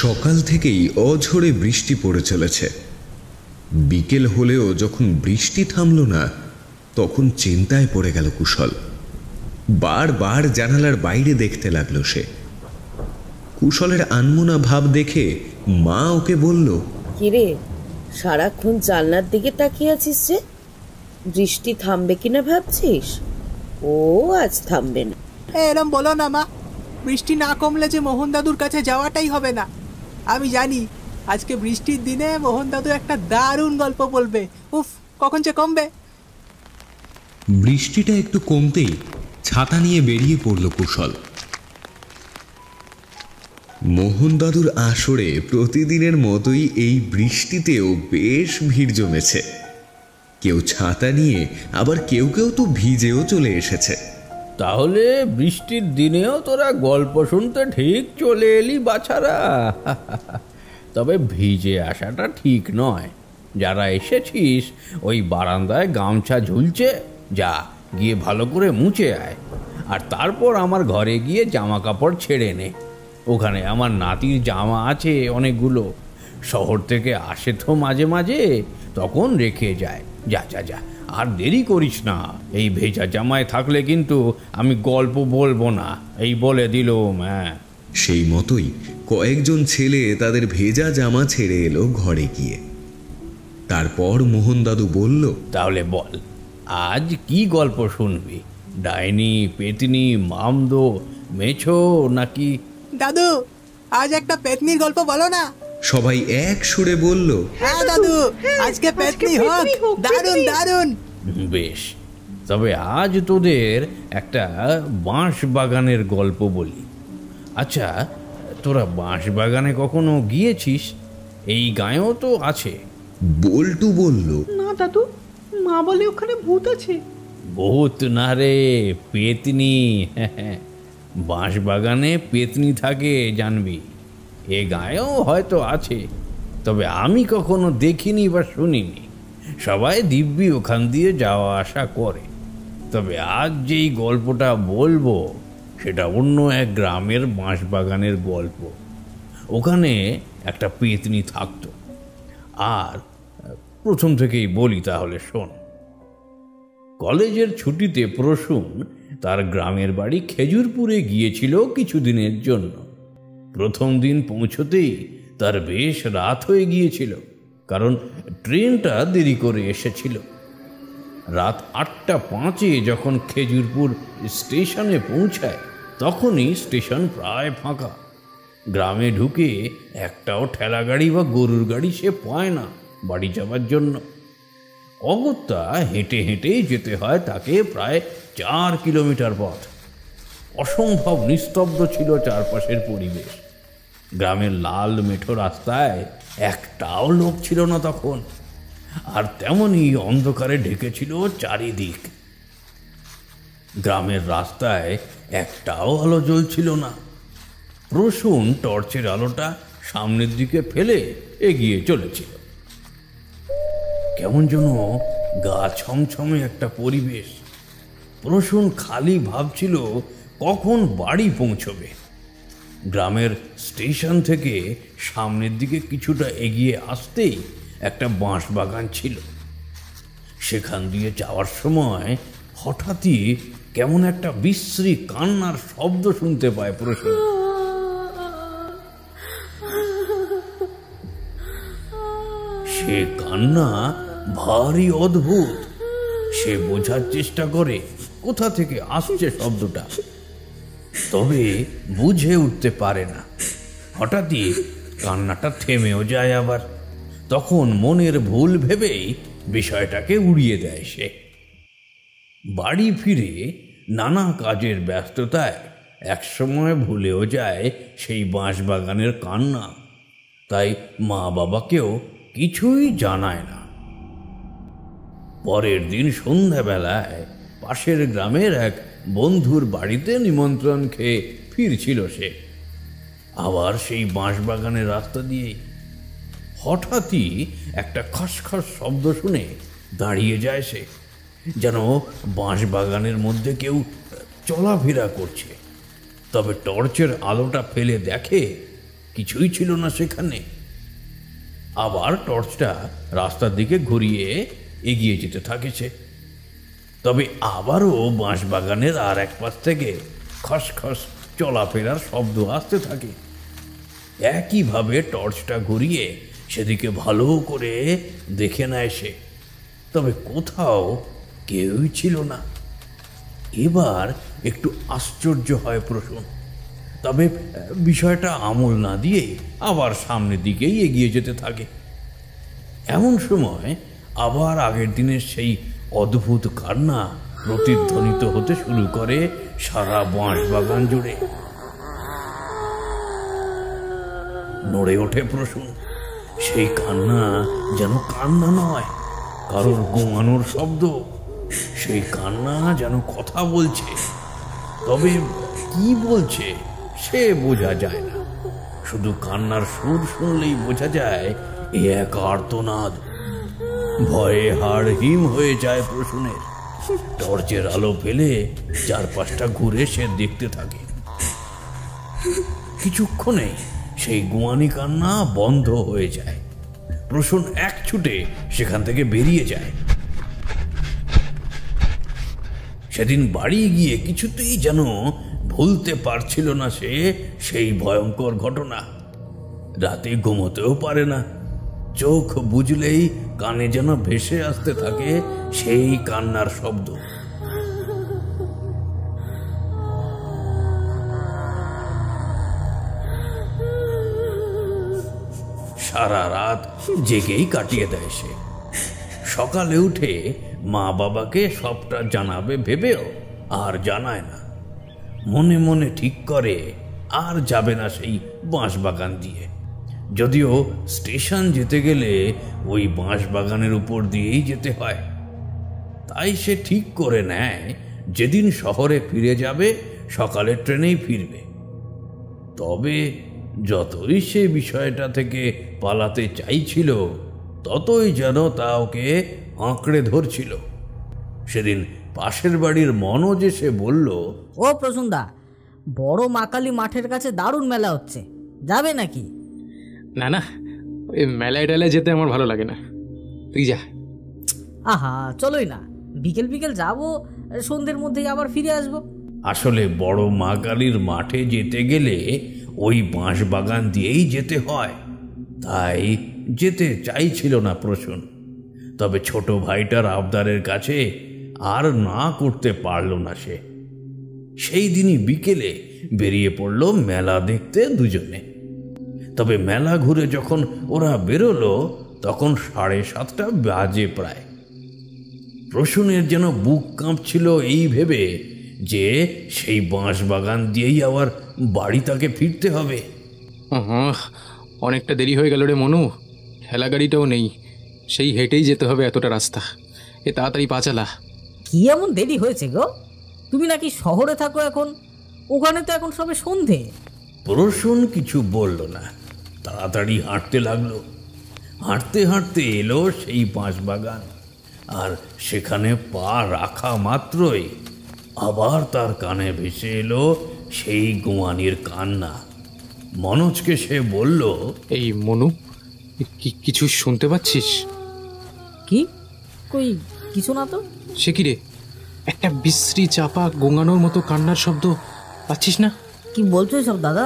সকাল থেকেই অঝোরে বৃষ্টি পড়ে চলেছে। বিকেল হলেও যখন বৃষ্টি থামল না, তখন চিন্তায় পড়ে গেল কুশল। বারবার জানালার বাইরে দেখতে লাগলো সে। কুশলের আনমনা ভাব দেখে মা ওকে বলল, কিরে, সারাক্ষণ জানলার দিকে তাকিয়ে আছিস যে? বৃষ্টি থামবে কিনা ভাবছিস? ও আজ থামবে না। এরম বলো না মা, বৃষ্টি না কমলে যে মোহন দাদুর কাছে যাওয়াটাই হবে না। আমি জানি আজকে বৃষ্টির দিনে মোহন দাদু একটা দারুণ গল্প বলবে। উফ, কখন যে কমবে। বৃষ্টিটা একটু কমতেই ছাতা নিয়ে বেরিয়ে পড়ল কুশল। মোহন দাদুর আসরে প্রতিদিনের মতোই এই বৃষ্টিতেও বেশ ভিড় জমেছে। কেউ ছাতা নিয়ে, আবার কেউ কেউ তো ভিজেও চলে এসেছে। তাহলে বৃষ্টির দিনেও তোরা গল্প শুনতে ঠিক চলে এলি বাছারা। তবে ভিজে আসাটা ঠিক নয়। যারা এসেছিস ওই বারান্দায় গামছা ঝুলছে, যা গিয়ে ভালো করে মুছে আয়। আর তারপর আমার ঘরে গিয়ে জামা কাপড় ছেড়ে নে। ওখানে আমার নাতির জামা আছে অনেকগুলো, শহর থেকে আসে তো মাঝে মাঝে, তখন রেখে যায়। যা যা যা, আর দেরি করিস না। এই ভেজা জামায় থাকলে কিন্তু আমি গল্প বলবো না, এই বলে দিলুম। হ্যাঁ, সেই মতোই কয়েকজন ছেলে তাদের ভেজা জামা ছেড়ে এলো ঘরে গিয়ে। তারপর মোহন দাদু বলল, তাহলে বল, আজ কি গল্প শুনবি? ডাইনি, পেতনি, মামদো, মেছো নাকি? দাদু, আজ একটা পেতনির গল্প বলো না। সবাই এক সুরে বলল, হ্যাঁ দাদু, আজকে পেতনি হোক। দারুণ দারুণ। বেশ, তবে আজ তোদের একটা বাঁশ বাগানের গল্প বলি। আচ্ছা, তোরা বাঁশ বাগানে কখনো গিয়েছিস? এই গাঁয়েও তো আছে। বল্টু বলল, না দাদু, মা বলে ওখানে ভূত আছে। ভূত না রে, পেতনি। বাঁশ বাগানে পেতনি থাকে জানবি। এ গাঁয়েও হয়তো আছে, তবে আমি কখনো দেখিনি বা শুনিনি। সবাই দিব্যি ওখান দিয়ে যাওয়া আসা করে। তবে আজ যেই গল্পটা বলবো সেটা অন্য এক গ্রামের বাঁশ বাগানের গল্প। ওখানে একটা পেতনি থাকতো। আর প্রথম থেকেই বলি, তাহলে শোন। কলেজের ছুটিতে প্রসূন তার গ্রামের বাড়ি খেজুরপুরে গিয়েছিল কিছুদিনের জন্য। প্রথম দিন পৌঁছতেই তার বেশ রাত হয়ে গিয়েছিল, কারণ ট্রেনটা দেরি করে এসেছিল। রাত 8:05 যখন খেজুরপুর স্টেশনে পৌঁছায়, তখনই স্টেশন প্রায় ফাঁকা। গ্রামে ঢুকে একটাও ঠেলা গাড়ি বা গরুর গাড়ি সে পায় না বাড়ি যাওয়ার জন্য। অগত্যা হেঁটে হেঁটেই যেতে হয় তাকে প্রায় 4 কিলোমিটার পথ। অসম্ভব নিস্তব্ধ ছিল চারপাশের পরিবেশ। গ্রামের লাল মেঠো রাস্তায় একটাও লোক ছিল না তখন, আর তেমনই অন্ধকারে ঢেকেছিল চারিদিক। গ্রামের রাস্তায় একটাও আলো জ্বলছিল না। প্রসূন টর্চের আলোটা সামনের দিকে ফেলে এগিয়ে চলেছিল। কেমন যেন গা ছমছমে একটা পরিবেশ। প্রসূন খালি ভাবছিল কখন বাড়ি পৌঁছবে। গ্রামের স্টেশন থেকে সামনের দিকে কিছুটা এগিয়ে আসতেই একটা বাঁশ বাগান ছিল। সেখান দিয়ে যাওয়ার সময় হঠাৎই কেমন একটা বিশ্রী কান্নার শব্দ শুনতে পায় প্রসূন। সে কান্না ভারী অদ্ভুত। সে বোঝার চেষ্টা করে কোথা থেকে আসছে শব্দটা, তবে বুঝে উঠতে পারে না। হঠাৎই কান্নাটা থেমেও যায় আবার। তখন মনের ভুল ভেবেই বিষয়টাকে উড়িয়ে দেয় সে। বাড়ি ফিরে নানা কাজের ব্যস্ততায় একসময় ভুলেও যায় সেই বাঁশবাগানের কান্না। তাই মা বাবাকেও কিছুই জানায় না। পরের দিন সন্ধ্যাবেলায় পাশের গ্রামের এক বন্ধুর বাড়িতে নিমন্ত্রণ খেয়ে ফিরছিল সে। আবার সেই বাঁশবাগানের রাস্তা দিয়ে হঠাৎই একটা খসখস শব্দ শুনে দাঁড়িয়ে যায় সে, যেন বাঁশবাগানের মধ্যে কেউ চলাফেরা করছে। তবে টর্চের আলোটা ফেলে দেখে কিছুই ছিল না সেখানে। আবার টর্চটা রাস্তার দিকে ঘুরিয়ে এগিয়ে যেতে থাকে সে। তবে আবারও বাঁশবাগানের আর এক পাশ থেকে খসখস চলাফেরার শব্দ আসতে থাকে। একইভাবে টর্চটা ঘুরিয়ে সেদিকে ভালো করে দেখে নেয় সে, তবে কোথাও কেউই ছিল না। এবার একটু আশ্চর্য হয় প্রসূন, তবে বিষয়টা আমল না দিয়ে আবার সামনের দিকেই এগিয়ে যেতে থাকে। এমন সময় আবার আগের দিনের সেই অদ্ভুত কান্না প্রতিধ্বনিত হতে শুরু করে সারা বাঁশবাগান জুড়ে। নড়ে ওঠে প্রসূন। সেই কান্না যেন কান্না নয়, কারোর ঘুমানোর শব্দ। সেই কান্না যেন কথা বলছে, তবে কি বলছে সে বোঝা যায় না। শুধু কান্নার সুর শুনলেই বোঝা যায় এ এক আর্তনাদ। ভয়ে হাড় হিম হয়ে যায় প্রসূনের। টর্চের আলো ফেলে চারপাশটা ঘুরে সে দেখতে থাকে। কিছুক্ষণে সেই গোয়ানি কান্না বন্ধ হয়ে যায়। প্রসূন এক ছুটে সেখান থেকে বেরিয়ে যায়। সেদিন বাড়ি গিয়ে কিছুতেই যেন ভুলতে পারছিল না সে সেই ভয়ঙ্কর ঘটনা। রাতে ঘুমোতেও পারে না। চোখ বুঝলেই কানে যেন ভেসে আসতে থাকে সেই কান্নার শব্দ। সারা রাত জেগেই কাটিয়ে দেয় সে। সকালে উঠে মা বাবাকে সবটা জানাবে ভেবেও আর জানায় না। মনে মনে ঠিক করে আর যাবে না সেই বাঁশবাগান দিয়ে। যদিও স্টেশন যেতে গেলে ওই বাঁশবাগানের উপর দিয়েই যেতে হয়। তাই সে ঠিক করে নেয় যেদিন শহরে ফিরে যাবে সকালের ট্রেনেই ফিরবে। তবে যতই সে বিষয়টা থেকে পালাতে চাইছিল, ততই যেন তা ওকে আঁকড়ে ধরছিল। সেদিন পাশের বাড়ির মনোজ এসে বলল, ও প্রসুনদা, বড় মাকালি মাঠের কাছে দারুণ মেলা হচ্ছে, যাবে নাকি? না না, ওই মেলায় টেলায় যেতে আমার ভালো লাগে না, তুই যা। আহা, চলোই না, বিকেল বিকেল যাবো, সন্ধ্যের মধ্যেই আবার ফিরে আসবো। আসলে বড় মা কালীর মাঠে যেতে গেলে ওই বাঁশবাগান দিয়েই যেতে হয়। তাই যেতে চাইছিল না প্রসূন। তবে ছোট ভাইটার আবদারের কাছে আর না করতে পারল না সে। সেই দিনই বিকেলে বেরিয়ে পড়ল মেলা দেখতে দুজনে। তবে মেলা ঘুরে যখন ওরা বেরোলো তখন 7:30 বাজে প্রায়। প্রসূনের যেন বুক কাঁপছিল এই ভেবে যে সেই বাঁশবাগান দিয়েই আবার বাড়ি তাকে ফিরতে হবে। অনেকটা দেরি হয়ে গেল রে মনু, ঠেলা গাড়িটাও নেই, সেই হেঁটেই যেতে হবে এতটা রাস্তা। এ তাড়াতাড়ি পা চালা। কি এমন দেরি হয়েছে গো? তুমি নাকি শহরে থাকো এখন? ওখানে তো এখন সবে সন্ধে। প্রসূন কিছু বলল না, তাড়াতাড়ি হাঁটতে লাগলো। হাঁটতে হাঁটতে এলো সেই বাঁশবাগান, আর সেখানে পা রাখা মাত্রই আবার তার কানে ভেসে এলো সেই গোয়ানির কান্না। মনোজকে সে বলল, এই মনু, কিছু শুনতে পাচ্ছিস? কি? কই কিছু না তো। সে কি রে, একটা বিশ্রী চাপা গোঙানোর মতো কান্নার শব্দ পাচ্ছিস না? কি বলছো সব দাদা?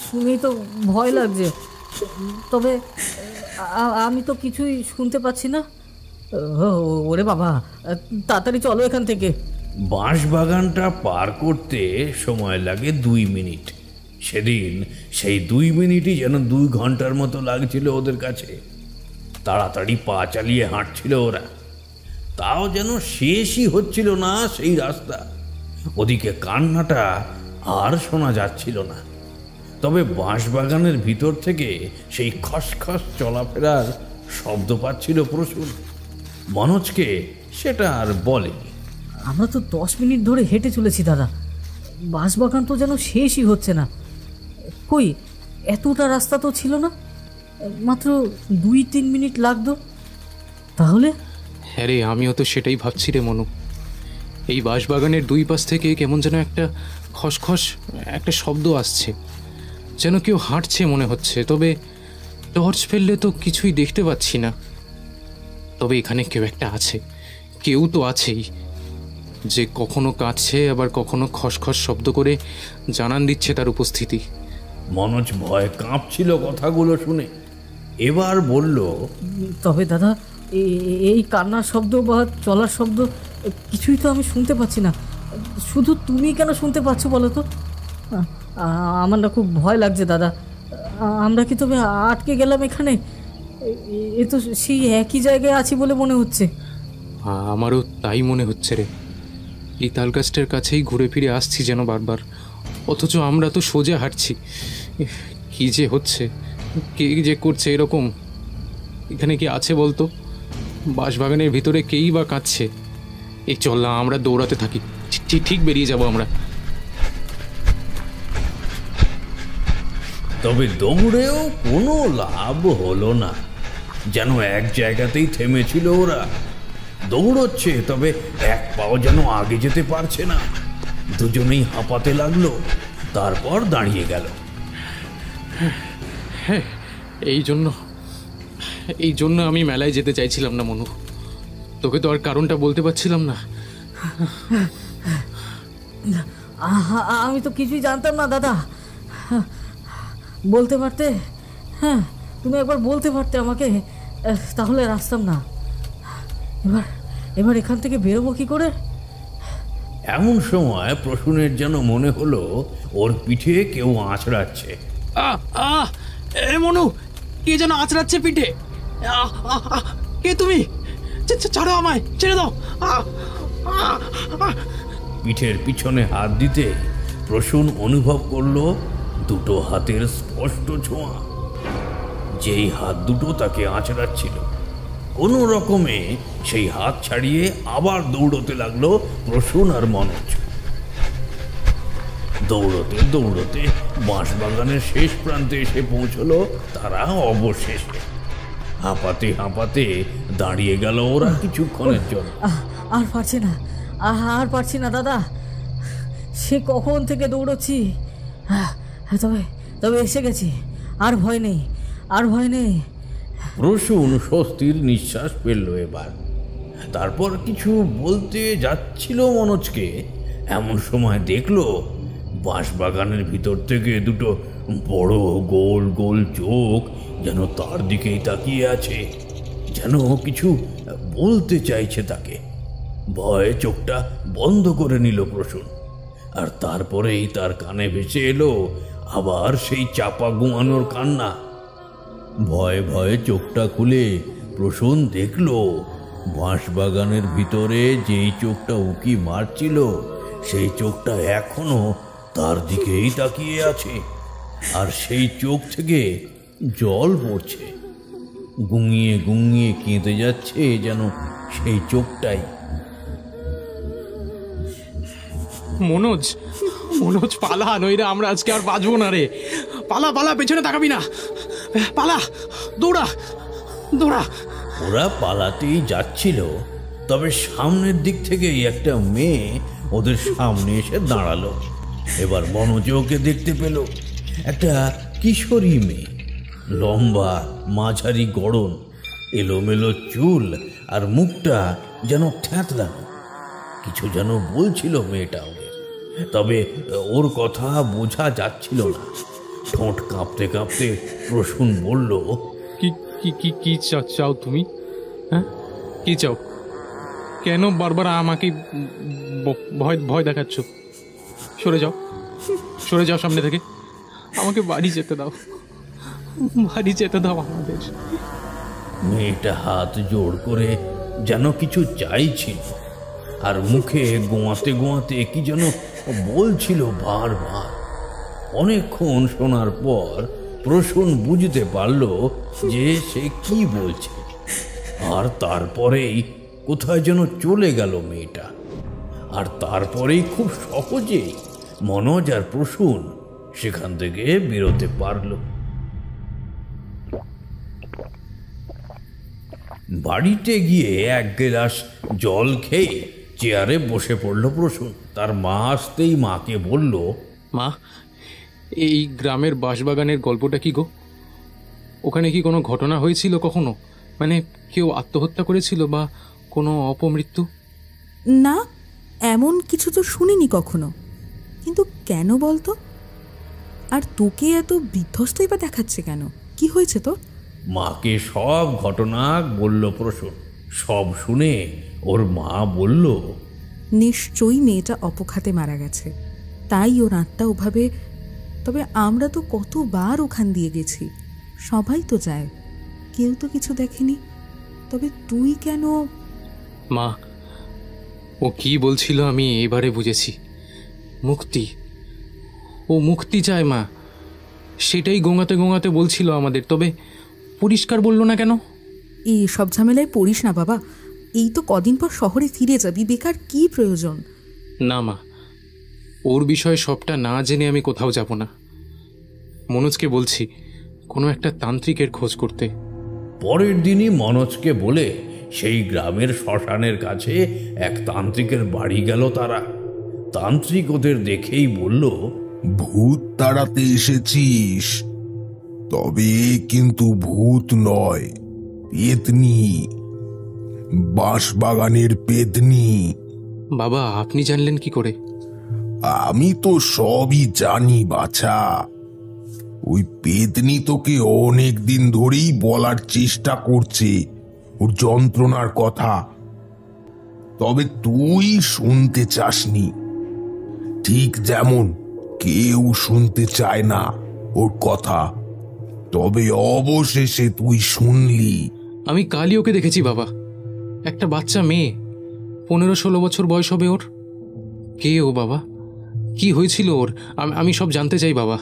শুনেই তো ভয় লাগছে। তবে আমি তো কিছুই শুনতে পাচ্ছি না। ওরে বাবা, তাড়াতাড়ি চলো এখান থেকে। বাঁশবাগানটা পার করতে সময় লাগে 2 মিনিট। সেদিন সেই 2 মিনিটই যেন 2 ঘন্টার মতো লাগছিল ওদের কাছে। তাড়াতাড়ি পা চালিয়ে হাঁটছিল ওরা, তাও যেন শেষই হচ্ছিল না সেই রাস্তা। ওদিকে কান্নাটা আর শোনা যাচ্ছিল না। তবে বাঁশবাগানের ভিতর থেকে সেই খসখস চলাফেরার শব্দ পাচ্ছিল প্রচুর। মনোজকে সেটা আর বলেনি। আমরা তো 10 মিনিট ধরে হেঁটে চলেছি দাদা, বাঁশবাগান তো যেন শেষই হচ্ছে না। কই এতটা রাস্তা তো ছিল না, মাত্র 2-3 মিনিট লাগতো তাহলে। হ্যাঁ রে, আমিও তো সেটাই ভাবছি রে মনু। এই বাঁশবাগানের 2 পাশ থেকে কেমন যেন একটা খসখস একটা শব্দ আসছে। যেন কেউ হাঁটছে মনে হচ্ছে, তবে টর্চ ফেললে তো কিছুই দেখতে পাচ্ছি না। তবে এখানে কেউ একটা আছে, কেউ তো আছেই, যে কখনো কাঁদছে আবার কখনো খসখস শব্দ করে জানান দিচ্ছে তার উপস্থিতি। মনোজ ভয় কাঁপছিল কথাগুলো শুনে। এবার বলল, তবে দাদা এই কান্নার শব্দ বা চলার শব্দ কিছুই তো আমি শুনতে পাচ্ছি না। শুধু তুমি কেন শুনতে পাচ্ছ বলো তো? আমার না খুব ভয় লাগছে দাদা। আমরা কি তবে আটকে গেলাম এখানে? এ তো সেই একই জায়গায় আছি বলে মনে হচ্ছে। আমারও তাই মনে হচ্ছে রে। এই তালগাছটার কাছেই ঘুরে ফিরে আসছি যেন বারবার, অথচ আমরা তো সোজা হাঁটছি। কি যে হচ্ছে, কে যে করছে এরকম? এখানে কি আছে বলতো? বাঁশবাগানের ভিতরে কেই বা কাঁদছে? এই চল না, আমরা দৌড়াতে থাকি, ঠিক বেরিয়ে যাব আমরা। তবে দৌড়েও কোনো লাভ হলো না, যেন এক জায়গাতেই থেমেছিল ওরা। দৌড়চ্ছে, তবে এক পাও যেন আগে যেতে পারছে না। দুজনেই হাঁপাতে লাগলো, তারপর দাঁড়িয়ে গেল। হ্যাঁ, এই জন্য আমি মেলায় যেতে চাইছিলাম না মনু। তোকে তো আর কারণটা বলতে পারছিলাম না। আমি তো কিছুই জানতাম না দাদা। বলতে পারতে? হ্যাঁ, তুমি একবার বলতে পারতে আমাকে, তাহলে আসতাম না। এবার এখান থেকে বেরোবো কি করে? এমন সময় প্রসূনের যেন মনে হলো ওর পিঠে কেউ আঁচড়াচ্ছে। এ মনু, কে যেন আঁচড়াচ্ছে পিঠে। কে তুমি? ছাড়ো আমায়, ছেড়ে দাও। পিঠের পিছনে হাত দিতে প্রসূন অনুভব করলো দুটো হাতের স্পষ্ট ছোঁয়া। যেই হাত দুটো তাকে আঁচড়াচ্ছিল, কোনো রকমে সেই হাত ছাড়িয়ে আবার দৌড়তে লাগলো প্রসূন আর মনোজ। দৌড়তে দৌড়তে বাঁশবাগানের শেষ প্রান্তে এসে পৌঁছলো তারা অবশেষে। হাঁপাতে হাঁপাতে দাঁড়িয়ে গেল ওরা কিছুক্ষণের জন্য। আর পারছি না দাদা, সে কখন থেকে দৌড়চ্ছি। তবে এসে গেছি, আর ভয় নেই। প্রসূন স্বস্তির নিঃশ্বাস ফেলল এবার। তারপর কিছু বলতে যাচ্ছিল মনোজকে, এমন সময় দেখলো বাঁশবাগানের ভিতর থেকে দুটো বড় গোল গোল চোখ যেন তার দিকেই তাকিয়ে আছে, যেন কিছু বলতে চাইছে তাকে। ভয়ে চোখটা বন্ধ করে নিল প্রসূন। আর তারপরেই তার কানে ভেসে এলো আবার সেই চাপা ঘুমানোর কান্না। ভয়ে ভয়ে চোখটা খুলে প্রসূন দেখল বাঁশবাগানের ভিতরে যেই চোখটা উকি মারছিল, সেই চোখটা এখনো তার দিকেই তাকিয়ে আছে। আর সেই চোখ থেকে জল পড়ছে, গুঙিয়ে গুঙিয়ে কেঁদে যাচ্ছে যেন সেই চোখটাই। মনোজ, পালা, নইরা আমরা আজকে আর বাঁচবো না রে। পালা, পেছনে তাকাবি না। পালা, দৌড়া। ওরা পালাতেই যাচ্ছিল, তবে সামনের দিক থেকেই একটা মেয়ে ওদের সামনে এসে দাঁড়ালো। এবার মনোজ ওকে দেখতে পেল। একটা কিশোরী মেয়ে, লম্বা মাঝারি গড়ন, এলোমেলো চুল, আর মুখটা যেন থ্যাতলানো। কিছু যেন বলছিল মেয়েটা ওদের, তবে ওর কথা বোঝা যাচ্ছিল না। ঠোঁট কাঁপতে কাঁপতে প্রসূন বলল, কি চাও তুমি? হ্যাঁ, কি চাও? কেন বারবার আমাকে ভয় দেখাচ্ছ? সরে যাও সামনে থেকে। আমাকে বাড়ি যেতে দাও আমাদের। মেয়েটা হাত জোড় করে যেন কিছু চাইছিল, আর মুখে গোয়াতে গোয়াতে কি যেন বলছিল বারবার। অনেকক্ষণ শোনার পর প্রসূন বুঝতে পারল যে সে কি বলছে। আর তারপরেই কোথায় যেন চলে গেল মেয়েটা। আর তারপরেই খুব সহজেই মনোজ আর প্রসূন সেখান থেকে বেরোতে পারল। বাড়িতে গিয়ে এক গ্লাস জল খেয়ে চেয়ারে বসে পড়ল প্রসূন। তার মা আসতেই মাকে বলল, মা, এই গ্রামের বাঁশবাগানের গল্পটা কি গো? ওখানে কি কোনো ঘটনা হয়েছিল কখনো? মানে কেউ আত্মহত্যা করেছিল বা কোনো অপমৃত্যু? না, এমন কিছু তো শুনিনি কখনো। কিন্তু কেন বলতো? আর তোকে এত বিধ্বস্তই বা দেখাচ্ছে কেন? কি হয়েছে তোর? মাকে সব ঘটনা বলল প্রসূন। সব শুনে ওর মা বলল, নিশ্চয়ই মেয়েটা অপঘাতে মারা গেছে, তাই ওর আত্মা ওভাবে। তবে আমরা তো কতবার ওখান দিয়ে গেছি, সবাই তো যায়, কেউ তো কিছু দেখেনি। তবে তুই কেন? মা, ও কি বলছিল আমি এবারে বুঝেছি। মুক্তি, ও মুক্তি চায় মা, সেটাই গোঙাতে গোঙাতে বলছিল আমাদের। তবে পরিষ্কার বলল না কেন? এই সব ঝামেলায় পড়িস না বাবা, এই তো কদিন পর শহরে ফিরে যাবি, বেকার কি প্রয়োজন? না মা, ওর বিষয়ে সবটা না জেনে আমি কোথাও যাব না। মনোজকে বলছি কোনো একটা তান্ত্রিকের খোঁজ করতে। পরের দিনই মনোজকে বলে সেই গ্রামের শ্মশানের কাছে এক তান্ত্রিকের বাড়ি গেল তারা। তান্ত্রিক ওদের দেখেই বলল, ভূত তাড়াতে এসেছিস? তবে কিন্তু ভূত নয়, পেতনি, বাঁশবাগানের পেতনি। বাবা, আপনি জানলেন কি করে? আমি তো সবই জানি বাছা। ওই পেতনি তোকে অনেক দিন ধরেই বলার চেষ্টা করছে ওর যন্ত্রণার কথা, তবে তুই শুনতে চাসনি। ঠিক যেমন কেউ শুনতে চায় না ওর কথা, তবে অবশেষে তুই শুনলি। আমি কালই ওকে দেখেছি বাবা, একটা বাচ্চা মেয়ে, 15-16 বছর বয়স হবে ওর। কে ও বাবা? কি হয়েছিল ওর? আমি সব জানতে চাই বাবা।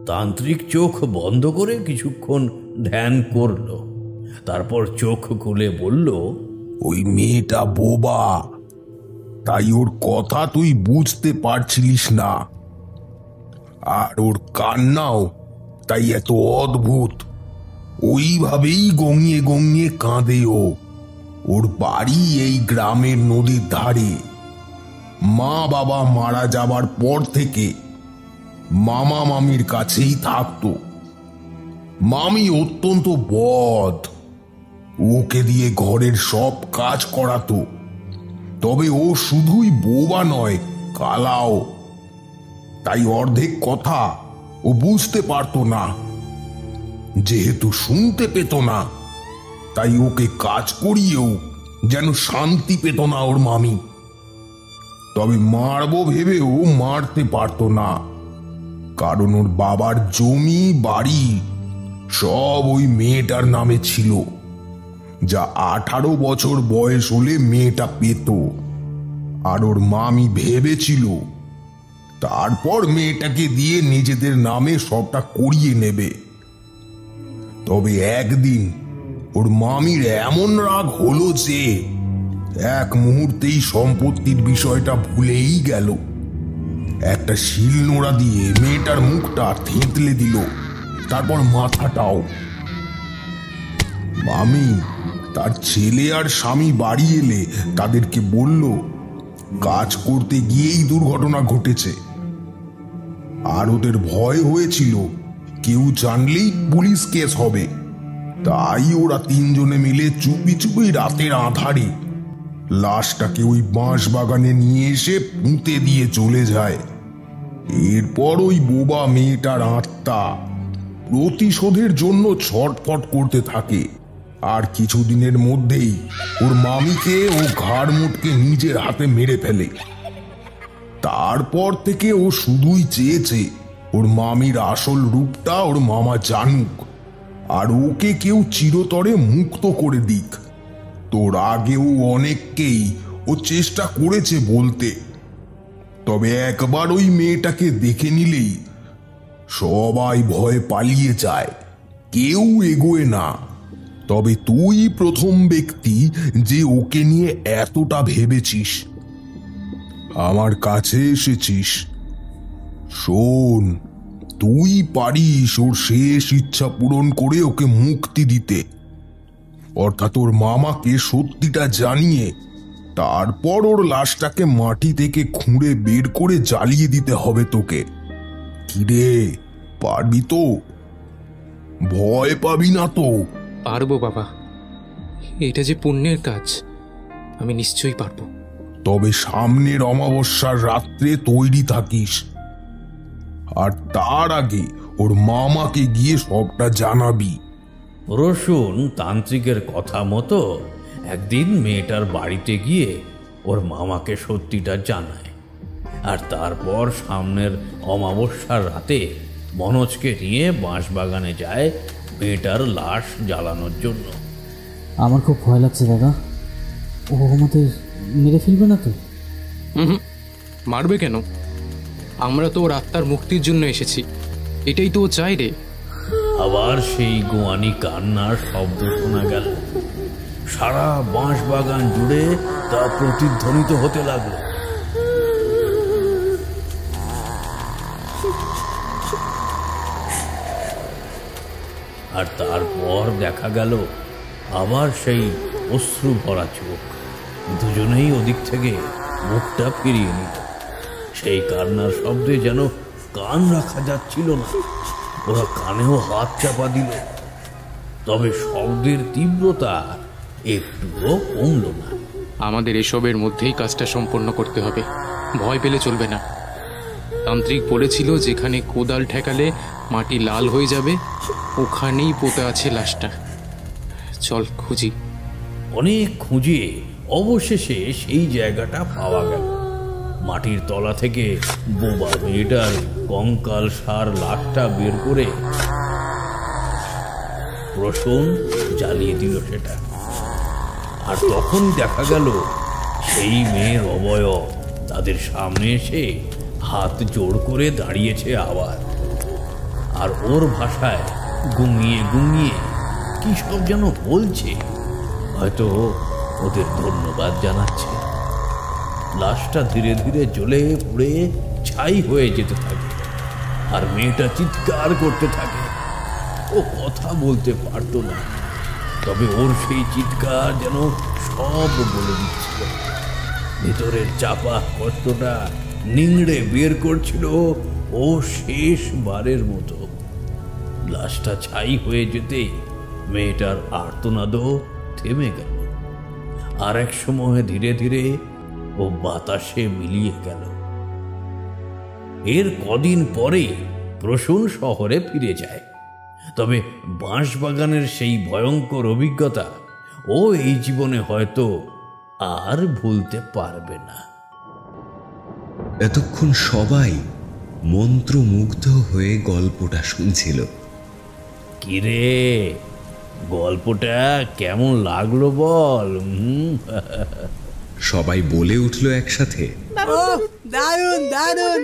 তান্ত্রিক চোখ বন্ধ করে কিছুক্ষণ ধ্যান করল, তারপর চোখ খুলে বলল, ওই মেয়েটা বোবা, তাই ওর কথা তুই বুঝতে পারছিলিস না। আর ওর কান্নাও তাই এত অদ্ভুত। ওইভাবেই গঙিয়ে গঙিয়ে কাঁদে ও। ওর বাড়ি এই গ্রামের নদীর ধারে। মা বাবা মারা যাবার পর থেকে মামা মামির কাছেই থাকতো। মামি অত্যন্ত বদ, ওকে দিয়ে ঘরের সব কাজ করাতো। তবে ও শুধুই বোবা নয়, কালাও। তাই অর্ধেক কথা ও বুঝতে পারতো না। যেহেতু শুনতে পেত না, তাই ওকে কাজ করিয়েও যেন শান্তি পেত না ওর মামি। তবে মারবো ভেবেও মারতে পারতো না, কারণ ওর বাবার জমি বাড়ি সব ওই মেয়েটার নামে ছিল, যা 18 বছর বয়স হলে মেয়েটা পেত। আর ওর মামি ভেবেছিল তারপর মেয়েটাকে দিয়ে নিজেদের নামে সবটা করিয়ে নেবে। তবে একদিন ওর মামির এমন রাগ হলো যে এক মুহূর্তেই সম্পত্তির বিষয়টা ভুলেই গেল। একটা শিলনোড়া দিয়ে মেয়েটার মুখটা থেঁতলে দিল, তারপর মাথাটাও। মামি তার ছেলে আর স্বামী বাড়ি এলে তাদেরকে বলল কাজ করতে গিয়েই দুর্ঘটনা ঘটেছে। আর ওদের ভয় হয়েছিল কেউ জানলেই পুলিশ কেস হবে, তাই ওরা 3 জনে মিলে চুপি চুপি রাতের আঁধারে লাশটাকে ওই বাঁশ বাগানে নিয়ে এসে পুঁতে দিয়ে চলে যায়। এরপর ওই বোবা মেয়েটার আত্মা প্রতিশোধের জন্য ছটফট করতে থাকে। আর কিছুদিনের মধ্যেই ওর মামিকে ও ঘাড় মুটকে নিজের হাতে মেরে ফেলে। তারপর থেকে ও শুধুই চেয়েছে ওর মামির আসল রূপটা ওর মামা জানুক, আর ওকে কেউ চিরতরে মুক্ত করে দিক। তোর আগেও অনেককেই ও চেষ্টা করেছে বলতে, তবে একবার ওই মেয়েটাকে দেখে নিলেই সবাই ভয়ে পালিয়ে যায়, কেউ এগোয় না। তবে তুই প্রথম ব্যক্তি যে ওকে নিয়ে এতটা ভেবেছিস, আমার কাছে এসেছিস। শোন, তুই পারিস ওর শেষ ইচ্ছা পূরণ করে ওকে মুক্তি দিতে, অর্থাৎ ওর মামাকে সত্যিটা জানিয়ে তারপর ওর লাশটাকে মাটি থেকে খুঁড়ে বের করে জ্বালিয়ে দিতে হবে তোকে। কিরে, পারবি তো? ভয় পাবি না তো? পারবো বাবা, এটা যে পুণ্যের কাজ, আমি নিশ্চয়ই পারবো। তবে সামনের অমাবস্যার রাত্রে তৈরি থাকিস, আর তার আগে ওর মামাকে গিয়ে সবটা জানাবি। রসুন তান্ত্রিকের কথা মতো একদিন মেয়েটার বাড়িতে গিয়ে ওর মামাকে সত্যিটা জানায়, আর তারপর সামনের অমাবস্যার রাতে মনোজকে নিয়ে বাঁশবাগানে যায় মেয়েটার লাশ জ্বালানোর জন্য। আমার খুব ভয় লাগছে দাদা, ও আমাদের মেরে ফেলবে না তো? মারবে কেন? আমরা তো ওর আত্মার মুক্তির জন্য এসেছি, এটাই তো ও চাই রে। আবার সেই গোয়ানি কান্নার শব্দ শোনা গেল। সারা বাঁশবাগান জুড়ে তা প্রতিধ্বনিত হতে লাগলো। আর তারপর দেখা গেল আবার সেই অশ্রু ভরা চোখ। দুজনেই ওদিক থেকে মুখটা ফিরিয়ে নিল। সেই কান্নার শব্দে যেন কান রাখা যাচ্ছিল না। ওরা কানেও হাত চাপা দিল, তবে শব্দের তীব্রতা একটুও কমল না। আমাদের এসবের মধ্যেই কাজটা সম্পন্ন করতে হবে, ভয় পেলে চলবে না। তান্ত্রিক বলেছিল যেখানে কোদাল ঠেকালে মাটি লাল হয়ে যাবে, ওখানেই পোতা আছে লাশটা। চল খুঁজি। অনেক খুঁজে অবশেষে সেই জায়গাটা পাওয়া গেল। মাটির তলা থেকে বোবা মেয়েটার কঙ্কাল সার লাশটা বের করে রসুন জ্বালিয়ে দিল সেটা। আর তখন দেখা গেল সেই মেয়ের অবয়ব তাদের সামনে এসে হাত জোড় করে দাঁড়িয়েছে আবার। আর ওর ভাষায় গুঙিয়ে গুঙিয়ে কি সব যেন বলছে, হয়তো ওদের ধন্যবাদ জানাচ্ছে। লাশটা ধীরে ধীরে জ্বলে পুড়ে ছাই হয়ে যেতে থাকে, আর মেয়েটা চিৎকার করতে থাকে। ও কথা বলতে পারতো না, তবে ওর সেই চিৎকার যেন সব বলে দিচ্ছিল। ভেতরের চাপা কষ্টটা নিংড়ে বের করছিল ও শেষবারের মতো। লাশটা ছাই হয়ে যেতে মেয়েটার আর্তনাদও থেমে গেল, আর এক সময় ধীরে ধীরে ও বাতাসে মিলিয়ে গেল। এর কদিন পরে প্রসূন শহরে ফিরে যায়, তবে বাঁশবাগানের সেই ভয়ঙ্কর অভিজ্ঞতা ও এই জীবনে হয়তো আর ভুলতে পারবে না। এতক্ষণ সবাই মন্ত্রমুগ্ধ হয়ে গল্পটা শুনছিল। কিরে, গল্পটা কেমন লাগলো বল? সবাই বলে উঠল একসাথে, দারুণ দারুণ।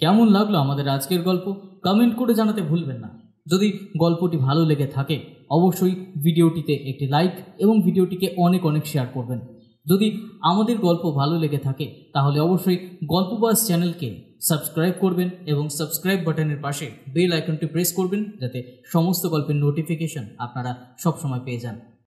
কেমন লাগলো আমাদের আজকের গল্প কমেন্ট করে জানাতে ভুলবেন না। যদি গল্পটি ভালো লেগে থাকে অবশ্যই ভিডিওটিতে একটি লাইক এবং ভিডিওটিকে অনেক অনেক শেয়ার করবেন। যদি আমাদের গল্প ভালো লেগে থাকে তাহলে অবশ্যই গল্পবাস চ্যানেলকে সাবস্ক্রাইব করবেন এবং সাবস্ক্রাইব বাটনের পাশে বেল আইকনটি প্রেস করবেন, যাতে সমস্ত গল্পের নোটিফিকেশন আপনারা সবসময় পেয়ে যান।